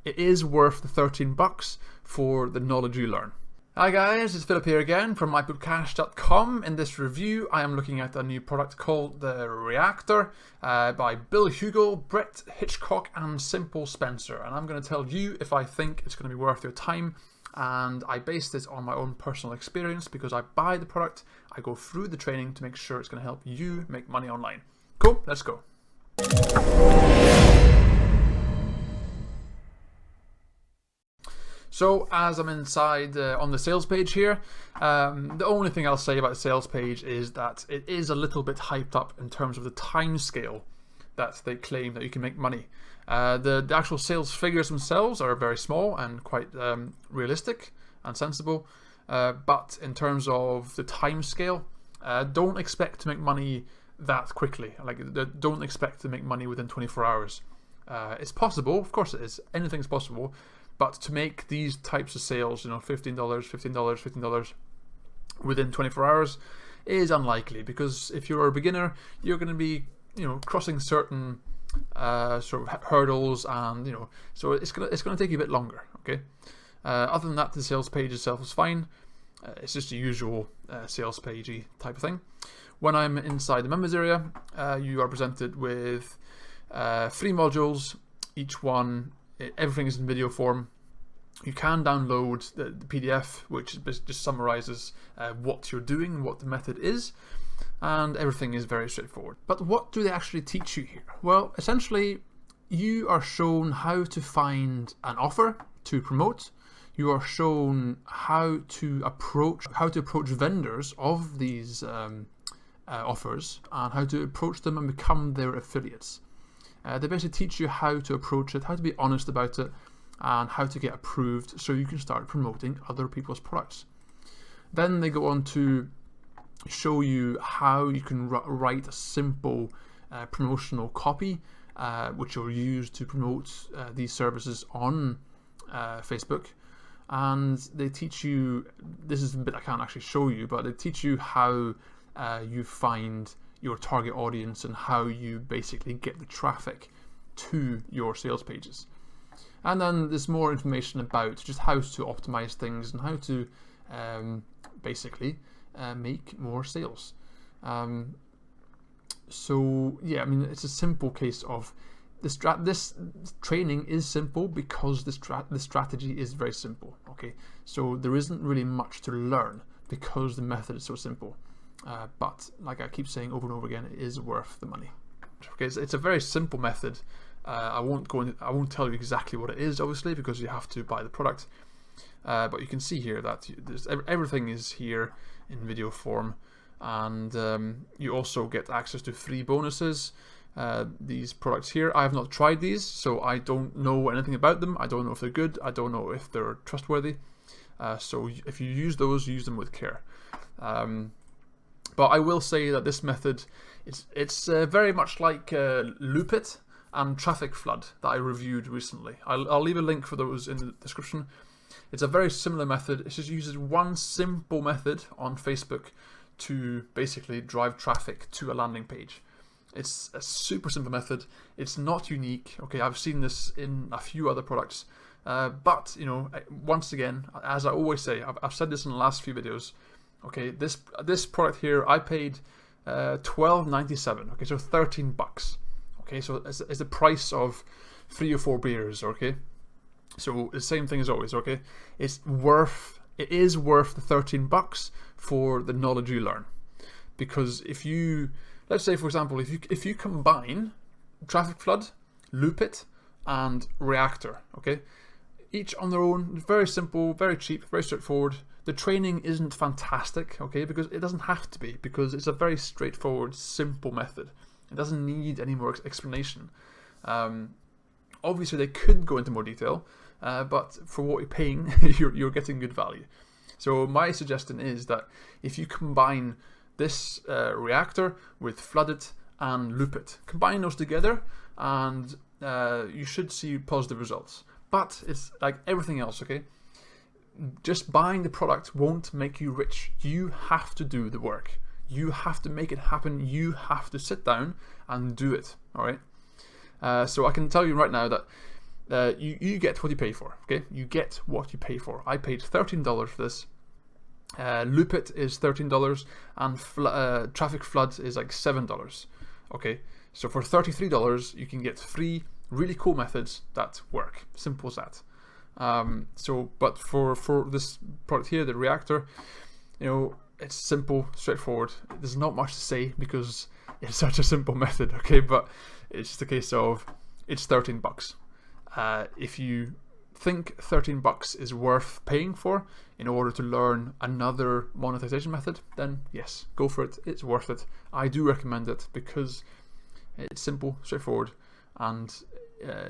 it is worth the 13 bucks for the knowledge you learn. Hi guys, it's Philip here again from mybookcash.com. In this review, I am looking at a new product called the Reactor by Bill Hugel, Brett Hitchcock, and Simple Spencer. And I'm going to tell you if I think it's going to be worth your time. And I base this on my own personal experience because I buy the product, I go through the training to make sure it's going to help you make money online. Cool, let's go. So as I'm inside on the sales page here, the only thing I'll say about the sales page is that it is a little bit hyped up in terms of the time scale that they claim that you can make money. The actual sales figures themselves are very small and quite realistic and sensible, but in terms of the time scale, don't expect to make money that quickly. Like, don't expect to make money within 24 hours. It's possible, of course it is, anything's possible. But to make these types of sales, you know, $15, $15, $15 within 24 hours is unlikely, because if you're a beginner, you're going to be, you know, crossing certain sort of hurdles, and you know, so it's gonna take you a bit longer. Okay. Other than that, the sales page itself is fine. It's just a usual sales pagey type of thing. When I'm inside the members area, you are presented with 3 modules, each one. Everything is in video form. You can download the PDF, which just summarizes what you're doing, what the method is, and everything is very straightforward. But what do they actually teach you here? Well, essentially, you are shown how to find an offer to promote. You are shown how to approach vendors of these offers, and how to approach them and become their affiliates. They basically teach you how to approach it, how to be honest about it, and how to get approved so you can start promoting other people's products. Then they go on to show you how you can write a simple promotional copy, which you'll use to promote these services on Facebook. And they teach you, this is the bit I can't actually show you, but they teach you how you find your target audience and how you basically get the traffic to your sales pages. And then there's more information about just how to optimize things and how to basically make more sales. So yeah, I mean, it's a simple case of this training is simple because the strategy is very simple. Okay, so there isn't really much to learn because the method is so simple. But like I keep saying over and over again, it is worth the money. Okay, it's a very simple method. I won't tell you exactly what it is, obviously, because you have to buy the product. But you can see here that everything is here in video form, and you also get access to free bonuses. These products here, I have not tried these, so I don't know anything about them. I don't know if they're good. I don't know if they're trustworthy. So if you use those, use them with care. But I will say that this method, it's very much like Loop It and Traffic Flood that I reviewed recently. I'll leave a link for those in the description. It's a very similar method. It just uses one simple method on Facebook to basically drive traffic to a landing page. It's a super simple method. It's not unique. Okay, I've seen this in a few other products. But, you know, once again, as I always say, I've said this in the last few videos. Okay, this product here, I paid $12.97. Okay, so 13 bucks. Okay, so it's the price of 3 or 4 beers. Okay, so the same thing as always. Okay, it is worth the 13 bucks for the knowledge you learn. Because if you, let's say for example, if you combine Traffic Flood, Loop It, and Reactor, okay, each on their own, very simple, very cheap, very straightforward. The training isn't fantastic, okay, because it doesn't have to be, because it's a very straightforward, simple method. It doesn't need any more explanation. Obviously, they could go into more detail, but for what you're paying, you're getting good value. So my suggestion is that if you combine this Reactor with Flood It and Loop It, combine those together, and you should see positive results. But it's like everything else, okay? Just buying the product won't make you rich. You have to do the work. You have to make it happen. You have to sit down and do it. All right. So I can tell you right now that you get what you pay for. Okay, you get what you pay for. I paid $13 for this. Loop It is $13, and Traffic Flood is like $7. Okay, so for $33 you can get 3 really cool methods that work. Simple as that. But for this product here, the Reactor, it's simple, straightforward. There's not much to say because it's such a simple method. Okay, but it's just a case of it's $13. If you think $13 is worth paying for in order to learn another monetization method, then yes, go for it. It's worth it. I do recommend it because it's simple, straightforward, and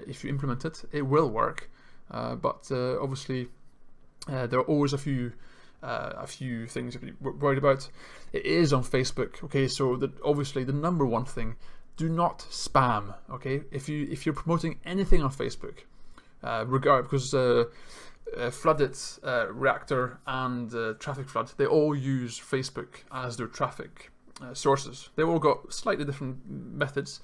if you implement it, it will work. But obviously, there are always a few things to be worried about. It is on Facebook. Okay, so obviously the number one thing: do not spam. Okay, if you're promoting anything on Facebook, because Flood It, Reactor, and Traffic Flood, they all use Facebook as their traffic sources. They all got slightly different methods,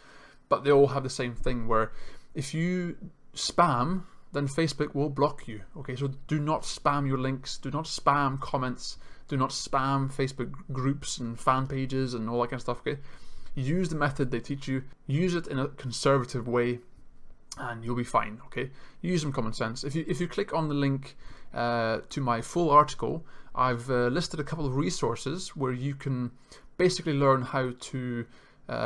but they all have the same thing where if you spam, then Facebook will block you. Okay, so do not spam your links, do not spam comments, do not spam Facebook groups and fan pages and all that kind of stuff. Okay, use the method they teach you, use it in a conservative way, and you'll be fine. Okay, use some common sense. If you click on the link to my full article, I've listed a couple of resources where you can basically learn how to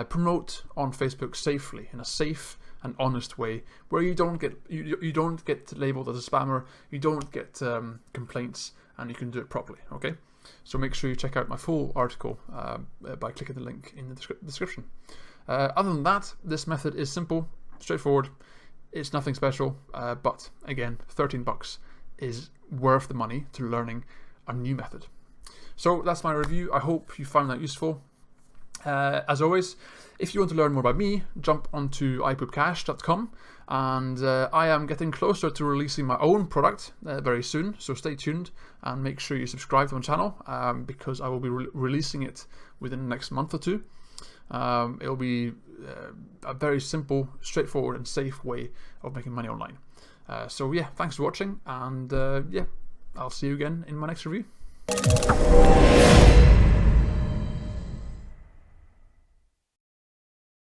promote on Facebook safely, in a safe and honest way, where you don't get labeled as a spammer, you don't get complaints, and you can do it properly. Okay, so make sure you check out my full article by clicking the link in the description. Other than that, this method is simple, straightforward. It's nothing special, but again, $13 is worth the money to learning a new method. So that's my review. I hope you found that useful. As always, if you want to learn more about me, jump onto ipoopcash.com, and I am getting closer to releasing my own product very soon, so stay tuned and make sure you subscribe to my channel, because I will be releasing it within the next month or two. It'll be a very simple, straightforward and safe way of making money online. So yeah, thanks for watching, and yeah, I'll see you again in my next review.